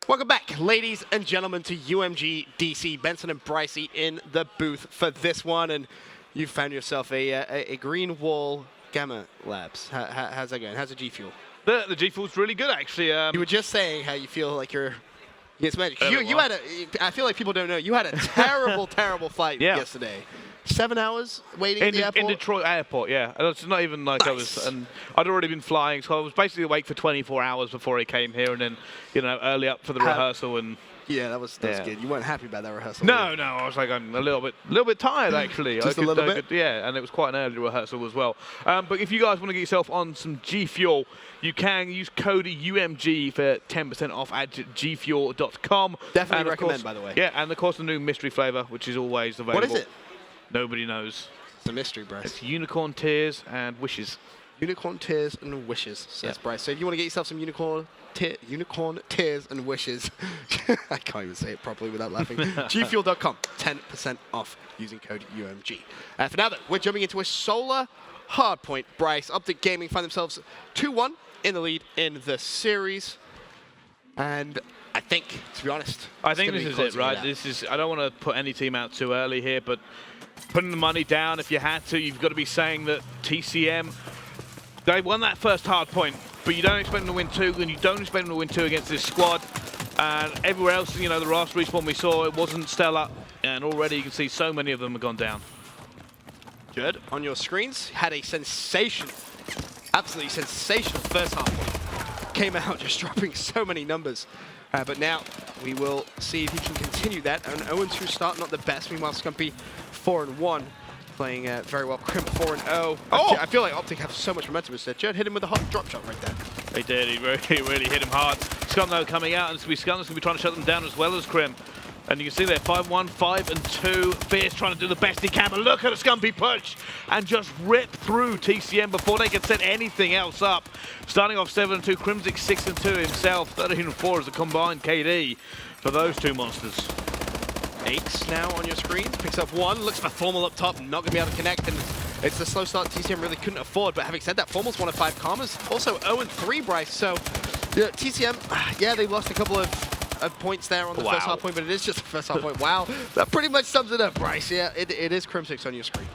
Welcome back, ladies and gentlemen, to UMG DC. Benson and Brycey in the booth for this one, and you found yourself a Green Wall Gamma Labs. How's that going? How's the G Fuel? The G Fuel's really good, actually. You were just saying how you feel like you're against Magic. You had I feel like people don't know. You had a terrible, terrible flight yesterday. 7 hours waiting at the airport? In Detroit Airport, yeah. And it's not even like and I'd already been flying, so I was basically awake for 24 hours before I came here, and then, you know, early up for the rehearsal. And yeah, that was good. You weren't happy about that rehearsal? No, I was like, I'm a little bit tired, actually. Just a little bit? Yeah, and it was quite an early rehearsal as well. But if you guys want to get yourself on some G Fuel, you can use code UMG for 10% off at gfuel.com. Definitely recommend, by the way. Yeah, and of course the new mystery flavor, which is always available. What is it? Nobody knows. It's a mystery, Bryce. It's unicorn tears and wishes. Unicorn tears and wishes, says Bryce. So if you want to get yourself some unicorn tears and wishes, I can't even say it properly without laughing. gfuel.com, 10% off using code UMG. For now, though, we're jumping into a solar hardpoint. Bryce, OpTic Gaming find themselves 2-1 in the lead in the series, and I think, to be honest, I think this is it, right? This is. I don't want to put any team out too early here, but putting the money down, if you had to, you've got to be saying that TCM, they won that first hard point, but you don't expect them to win two, and you don't expect them to win two against this squad. And everywhere else, you know, the last respawn we saw, it wasn't stellar, and already you can see so many of them have gone down. Good. On your screens, had a sensational, absolutely sensational first half point. Came out just dropping so many numbers. But now we will see if he can continue that. An 0-2 start, not the best. Meanwhile, Scrumpy 4-1, playing very well. Crimp 4-0. Oh! I feel like OpTic have so much momentum instead. Jared hit him with a hot drop shot right there. He did. He really hit him hard. Scum, though, coming out, and it's going to be Scum that's going to be trying to shut them down as well as Crimp. And you can see there, 5-1, 5-2. Fierce trying to do the best he can, but look at the Scumpy push and just rip through TCM before they can set anything else up. Starting off 7-2, Crimsic 6-2 himself, 13-4 as a combined KD for those two monsters. Aches now on your screen, picks up one, looks for Formal up top, not going to be able to connect, and it's the slow start TCM really couldn't afford. But having said that, Formal's 1 of 5 commas, also 0-3, Bryce. So TCM, yeah, they lost a couple of points there on the first half point, but it is just the first half point. Wow, that pretty much sums it up, Bryce. Yeah, it is Crimsix on your screen.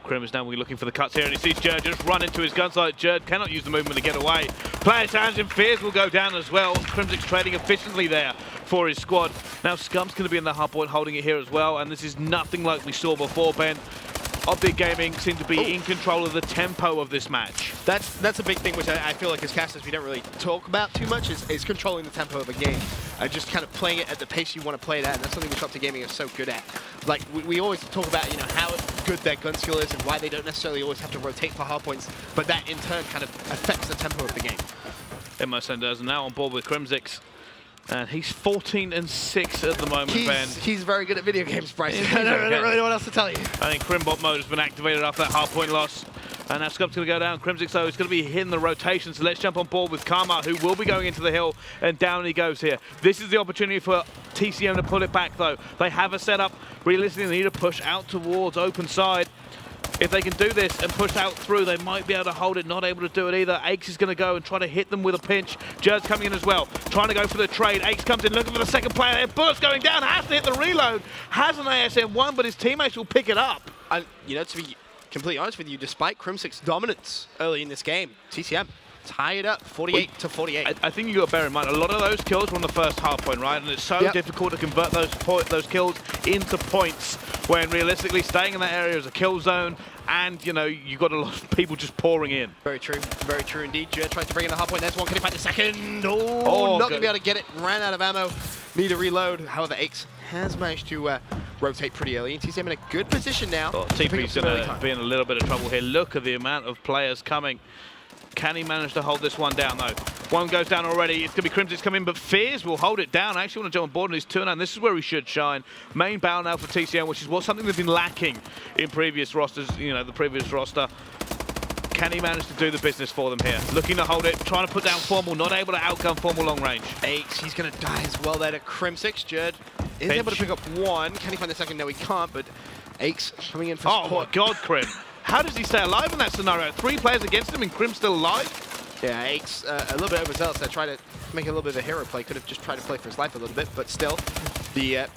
Crim is now looking for the cuts here, and he sees Jerd just run into his gunsight. Jerd cannot use the movement to get away. Player challenge and Fears will go down as well. Crimsix trading efficiently there for his squad. Now Scump's going to be in the hard point holding it here as well, and this is nothing like we saw before, Ben. OpTic Gaming seem to be in control of the tempo of this match. That's a big thing, which I feel like as casters we don't really talk about too much, is controlling the tempo of a game. Just kind of playing it at the pace you want to play it at, and that's something which OpTic Gaming is so good at. Like, we always talk about, you know, how good their gun skill is and why they don't necessarily always have to rotate for hard points, but that in turn kind of affects the tempo of the game. It most does, and now on board with Crimsix. And he's 14-6 at the moment, Ben. He's very good at video games, Bryce. I don't really know what else to tell you. I think Crimbot mode has been activated after that hard point loss. And now Scump's going to go down. Crimsix, though, is going to be hitting the rotation. So let's jump on board with Karma, who will be going into the hill. And down he goes here. This is the opportunity for TCM to pull it back, though. They have a setup. Realistically, they need to push out towards open side. If they can do this and push out through, they might be able to hold it. Not able to do it either. Aches is going to go and try to hit them with a pinch. Jerd's coming in as well, trying to go for the trade. Aches comes in, looking for the second player there. Bullets going down, has to hit the reload. Has an ASM1, but his teammates will pick it up. And, you know, to be completely honest with you, despite Crimsic's dominance early in this game, TCM tie it up 48-48. I think you got to bear in mind, a lot of those kills were on the first half point, right? And it's so difficult to convert those kills into points when realistically staying in that area is a kill zone, and you know, you got a lot of people just pouring in. Very true indeed. Jerd tries to bring in the hard point. There's one. Can he find the second? Oh, not going to be able to get it. Ran out of ammo. Need to reload. However, Aches has managed to rotate pretty early. And TCM in a good position now. TP's going to be in a little bit of trouble here. Look at the amount of players coming. Can he manage to hold this one down, though? One goes down already. It's going to be Crimson's coming, but Fears will hold it down. I actually want to jump on board on his 2-9. This is where he should shine. Main battle now for TCM, which is something they've been lacking in previous rosters, you know, the previous roster. Can he manage to do the business for them here? Looking to hold it, trying to put down Formal, not able to outgun Formal long range. Aches, he's going to die as well there to Crimsix. Jerd is able to pick up one. Can he find the second? No, he can't, but Aches coming in for support. Oh my God, Crim. How does he stay alive in that scenario? 3 players against him and Crim's still alive? Yeah, Aches a little bit overzealous. I tried to make a little bit of a hero play. Could have just tried to play for his life a little bit, but still, the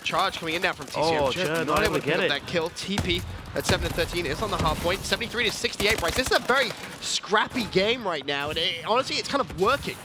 charge coming in now from TCM. Oh, Just Jerd not able to get pick up it. that kill. TP at 7-13 is on the hard point. 73-68, Bryce. This is a very scrappy game right now, and honestly, it's kind of working.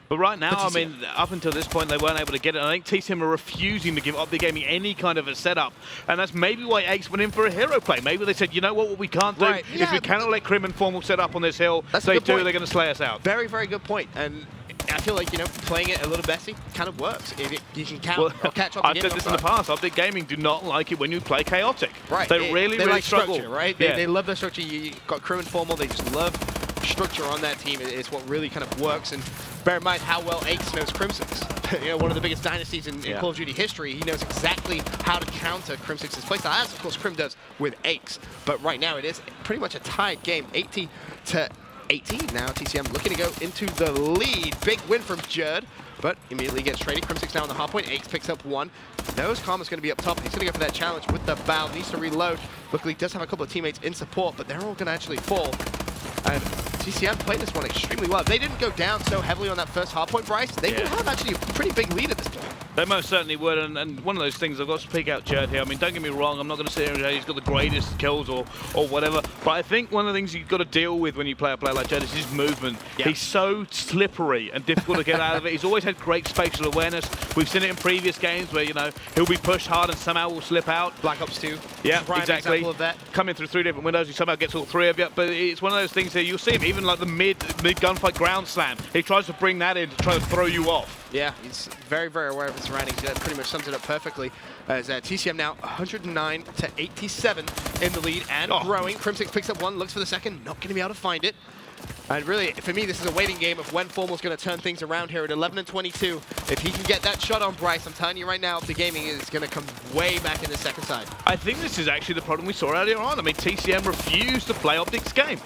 But right now, I mean, up until this point, they weren't able to get it. I think TCM are refusing to give OpTic Gaming any kind of a setup. And that's maybe why Aches went in for a hero play. Maybe they said, you know what we can't do is we cannot let Crim and Formal set up on this hill. If they do, they're going to slay us out. Very, very good point. And I feel like, you know, playing it a little messy kind of works. You can count or catch up. I've said this in the past. OpTic Gaming do not like it when you play chaotic. Right. They really like struggle. Structure, right? They love their structure. You got Crim and Formal. They just love structure on that team. It's what really kind of works. And bear in mind how well Aches knows Crimsix. You know, one of the biggest dynasties in Call of Duty history. He knows exactly how to counter Crimsix's playstyle, as of course Crim does with Aches. But right now it is pretty much a tied game, 80-18. Now TCM looking to go into the lead. Big win from Jerd, but immediately gets traded. Crimsix now on the hard point. Aches picks up one. Knows Karma's going to be up top. He's going to go for that challenge with the bow. Needs to reload. Luckily does have a couple of teammates in support, but they're all going to actually fall. And TCM played this one extremely well. They didn't go down so heavily on that first hardpoint, Bryce. They could have actually a pretty big lead at this point. They most certainly would, and one of those things, I've got to speak out Jerd here. I mean, don't get me wrong, I'm not going to sit here and say he's got the greatest kills or whatever, but I think one of the things you've got to deal with when you play a player like Jerd is his movement. Yeah. He's so slippery and difficult to get out of it. He's always had great spatial awareness. We've seen it in previous games where, you know, he'll be pushed hard and somehow will slip out. Black Ops 2. Yeah, exactly. Example of that. Coming through 3 different windows, he somehow gets all 3 of you, but it's one of those things that you'll see him, even like the mid gunfight ground slam. He tries to bring that in to try to throw you off. Yeah, he's very, very aware of his surroundings. That pretty much sums it up perfectly. As TCM now 109-87 in the lead and growing. Crimsix picks up one, looks for the second, not going to be able to find it. And really, for me, this is a waiting game of when Formal's going to turn things around here at 11-22. If he can get that shot on Bryce, I'm telling you right now, OpTic Gaming is going to come way back in the second side. I think this is actually the problem we saw earlier on. I mean, TCM refused to play OpTic's game.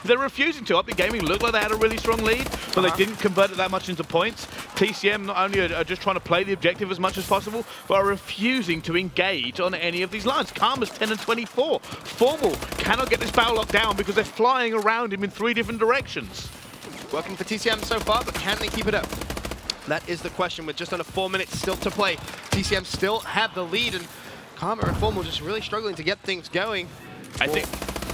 They're refusing to. OpTic Gaming looked like they had a really strong lead, but they didn't convert it that much into points. TCM not only are just trying to play the objective as much as possible, but are refusing to engage on any of these lines. Karma's 10-24. Formal cannot get this battle locked down because they're flying around him in 3 different directions. Working for TCM so far, but can they keep it up? That is the question. With just under 4 minutes still to play, TCM still have the lead, and Karma and Formal just really struggling to get things going. I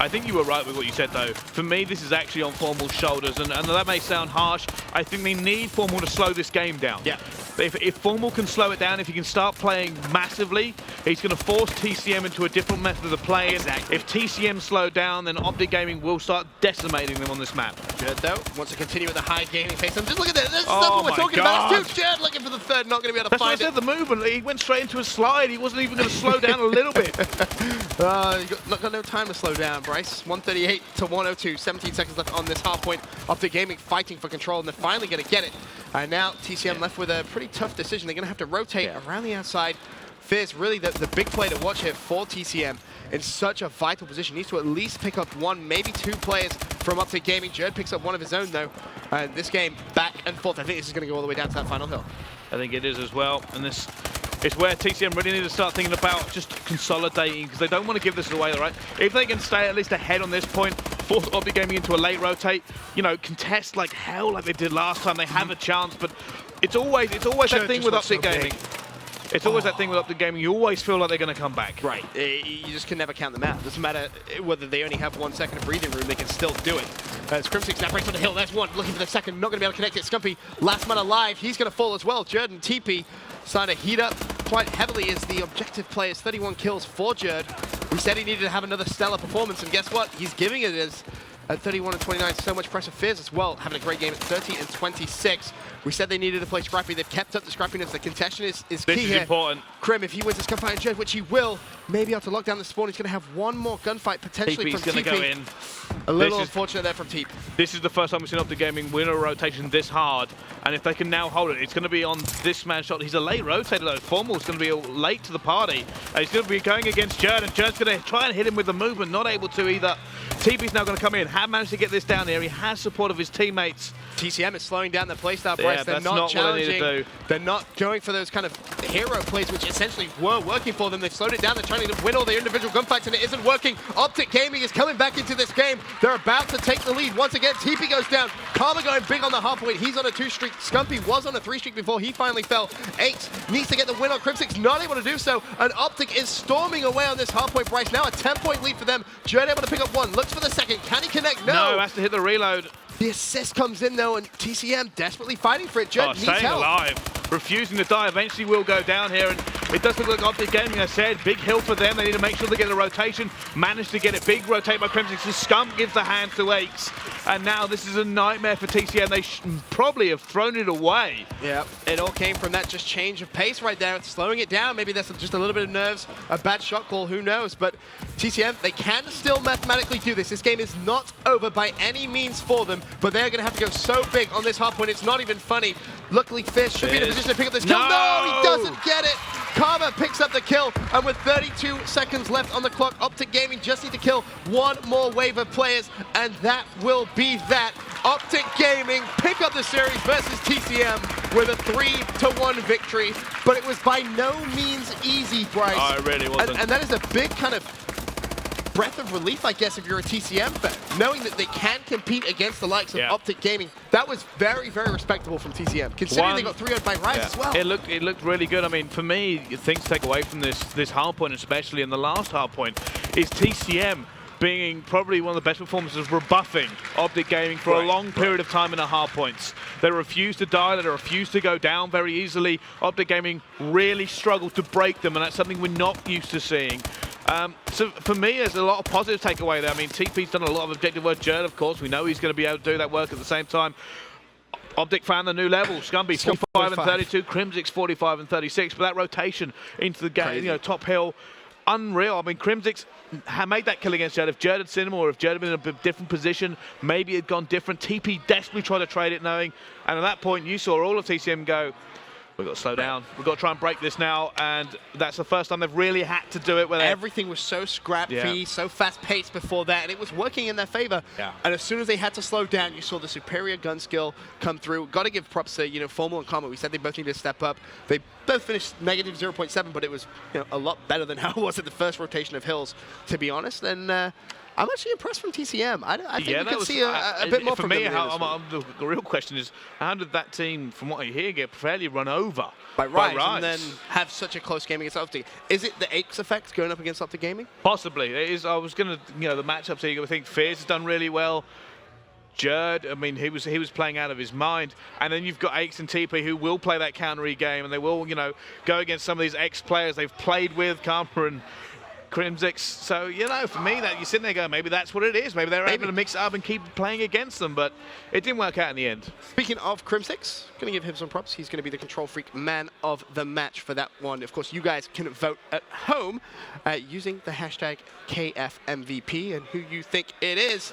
think you were right with what you said, though. For me, this is actually on Formal's shoulders, and that may sound harsh. I think they need Formal to slow this game down. Yeah. If Formal can slow it down, if he can start playing massively, he's going to force TCM into a different method of playing. Exactly. If TCM slow down, then OpTic Gaming will start decimating them on this map. Jerd, though, wants to continue with the high gaming pace. Just look at this. This is what we're talking about. It's Jerd looking for the third, not going to be able to find it. That's what I said, the movement. He went straight into a slide. He wasn't even going to slow down a little bit. Not got no time to slow down, Bryce. 138-102. 17 seconds left on this half point. OpTic Gaming fighting for control, and they're finally going to get it. And now TCM left with a pretty tough decision. They're going to have to rotate around the outside. Fizz, really the big play to watch here for TCM in such a vital position. Needs to at least pick up 1, maybe 2 players from OpTic Gaming. Jerd picks up one of his own, though. And this game, back and forth. I think this is going to go all the way down to that final hill. I think it is as well. And this is where TCM really need to start thinking about just consolidating, because they don't want to give this away, right? If they can stay at least ahead on this point, force OpTic Gaming into a late rotate, you know, contest like hell like they did last time, they have a chance, but it's always that thing with OpTic Gaming. It's always that thing with OpTic Gaming. You always feel like they're going to come back. Right. You just can never count them out. Doesn't matter whether they only have 1 second of breathing room, they can still do it. As Crimsix now breaks on the hill. There's one. Looking for the second. Not going to be able to connect it. Scumpy, last man alive. He's going to fall as well. Jerd and TP starting to heat up quite heavily as the objective players. 31 kills for Jerd. We said he needed to have another stellar performance, and guess what? He's giving it as at 31-29. So much pressure. Fizz as well, having a great game at 30-26. We said they needed to play scrappy. They've kept up the scrappiness. The contention is key here. This is important. Crim, if he wins this gunfight in Jerd, which he will, maybe able to lock down the spawn. He's going to have one more gunfight potentially from TP. Going to go in. A little unfortunate there from TP. This is the first time we've seen OpTic Gaming win a rotation this hard, and if they can now hold it, it's going to be on this man's shot. He's a late rotator though. Formal's going to be late to the party. He's going to be going against Jerd, and Jerd's going to try and hit him with the movement, not able to either. TP's now going to come in, have managed to get this down here. He has support of his teammates. TCM is slowing down their playstyle, Bryce. Yeah, They're that's not not what they need to challenging. do. They're not going for those kind of hero plays, which essentially were working for them. They've slowed it down. They're trying to win all their individual gunfights, and it isn't working. OpTic Gaming is coming back into this game. They're about to take the lead. Once again, TP goes down. Karma going big on the Hardpoint. He's on a 2-streak. Scumpy was on a 3-streak before he finally fell. Ace needs to get the win on Crimsix, not able to do so. And OpTic is storming away on this Hardpoint, Bryce. Now a 10-point lead for them. Jerd able to pick up one. Looks for the second. Can he connect? No, has to hit the reload. The assist comes in though, and TCM desperately fighting for it. Jerd needs staying help. alive, refusing to die. Eventually will go down here, and it does look like OpTic Gaming, I said, big hill for them. They need to make sure they get the rotation. Managed to get it. Big rotate by Crimson. Scum gives the hand to Aches, and now this is a nightmare for TCM. They probably have thrown it away. Yeah, it all came from that just change of pace right there. It's slowing it down. Maybe that's just a little bit of nerves, a bad shot call, who knows. But TCM, they can still mathematically do this. This game is not over by any means for them, but they're going to have to go so big on this Hardpoint. It's not even funny. Luckily, Fish should be in a position to pick up this kill. No, he doesn't get it. Karma picks up the kill, and with 32 seconds left on the clock, OpTic Gaming just need to kill one more wave of players, and that will be that. OpTic Gaming pick up the series versus TCM with a 3-1 victory, but it was by no means easy, Bryce. Oh, it really wasn't. And that is a big kind of breath of relief, I guess, if you're a TCM fan, knowing that they can compete against the likes of OpTic Gaming. That was very, very respectable from TCM, considering they got 3-0 by Rise as well. It looked really good. I mean, for me, things to take away from this Hardpoint, especially in the last Hardpoint, is TCM being probably one of the best performances, rebuffing OpTic Gaming for a long period of time in the Hardpoints. They refused to die, they refused to go down very easily. OpTic Gaming really struggled to break them, and that's something we're not used to seeing. So for me, there's a lot of positive takeaway there. I mean, TP's done a lot of objective work. Jerd, of course, we know he's going to be able to do that work at the same time. OpTic found the new level. Scumpy 45 and 32, Crimsix 45 and 36. But that rotation into the game, you know, top hill, unreal. I mean, Crimsix made that kill against Jerd. If Jerd had seen him, or if Jerd had been in a different position, maybe it had gone different. TP desperately tried to trade it, knowing, and at that point, you saw all of TCM go, we've got to slow down. We've got to try and break this now, and that's the first time they've really had to do it. Where everything was so scrappy, so fast-paced before that, and it was working in their favor. And as soon as they had to slow down, you saw the superior gun skill come through. Got to give props to, you know, Formal and Karma. We said they both needed to step up. They both finished negative 0.7, but it was, you know, a lot better than how it was at the first rotation of hills, to be honest. And I'm actually impressed from TCM. I think we could see a bit more from them. For me, the real question is, how did that team, from what I hear, get fairly run over by Rise and then have such a close game against OpTic? Is it the Aches effect going up against OpTic Gaming? Possibly. It is. I was going to, you know, the matchups here, I think Fears has done really well. Jerd, I mean, he was playing out of his mind, and then you've got Aches and TP who will play that counter game, and they will, you know, go against some of these ex-players they've played with, Karma and Crimsix. So, you know, for me, that you're sitting there going, maybe that's what it is. Maybe they're able to mix it up and keep playing against them, but it didn't work out in the end. Speaking of Crimsix, going to give him some props. He's going to be the Control Freak man of the match for that one. Of course, you guys can vote at home using the hashtag KFMVP and who you think it is.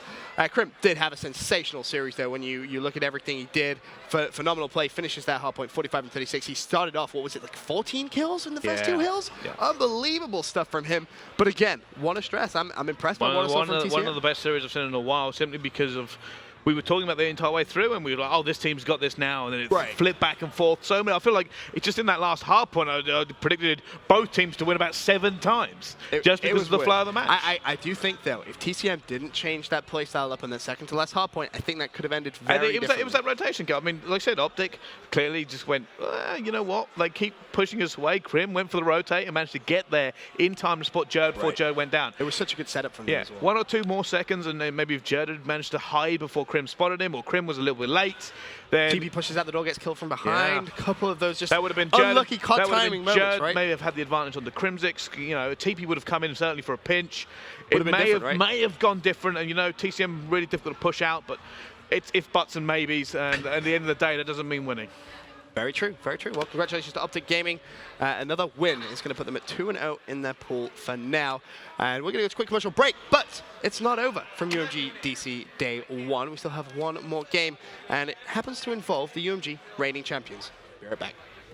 Crim did have a sensational series, though, when you look at everything he did. Phenomenal play, finishes that Hardpoint 45 and 36. He started off, what was it, like 14 kills in the first two hills? Unbelievable stuff from him. But again, want to stress, I'm impressed by what I saw from TCM. One of the best series I've seen in a while, simply because of we were talking about the entire way through, and we were like, oh, this team's got this now, and then it flipped back and forth. So many. I feel like it's just in that last Hardpoint, I predicted both teams to win about 7 times, just because of the flow of the match. I do think, though, if TCM didn't change that playstyle up in the second to last Hardpoint, I think that could have ended very differently. It was that rotation kill. I mean, like I said, OpTic clearly just went, you know what, they keep pushing us away. Crim went for the rotate and managed to get there in time to spot Jerd before Jerd went down. It was such a good setup from them as well. 1 or 2 more seconds, and then maybe if Jerd had managed to hide before Crim spotted him, or Crim was a little bit late, then TP pushes out the door, gets killed from behind. A couple of those just that would have been unlucky COD timing moments, right? May have had the advantage on the Crimsix. You know, TP would have come in certainly for a pinch. It may have gone different, and you know, TCM really difficult to push out, but it's if buts and maybes, and at the end of the day, that doesn't mean winning. Very true, very true. Well, congratulations to OpTic Gaming. Another win is going to put them at 2-0 in their pool for now. And we're going to go to a quick commercial break, but it's not over from UMG DC Day 1. We still have one more game, and it happens to involve the UMG reigning champions. Be right back.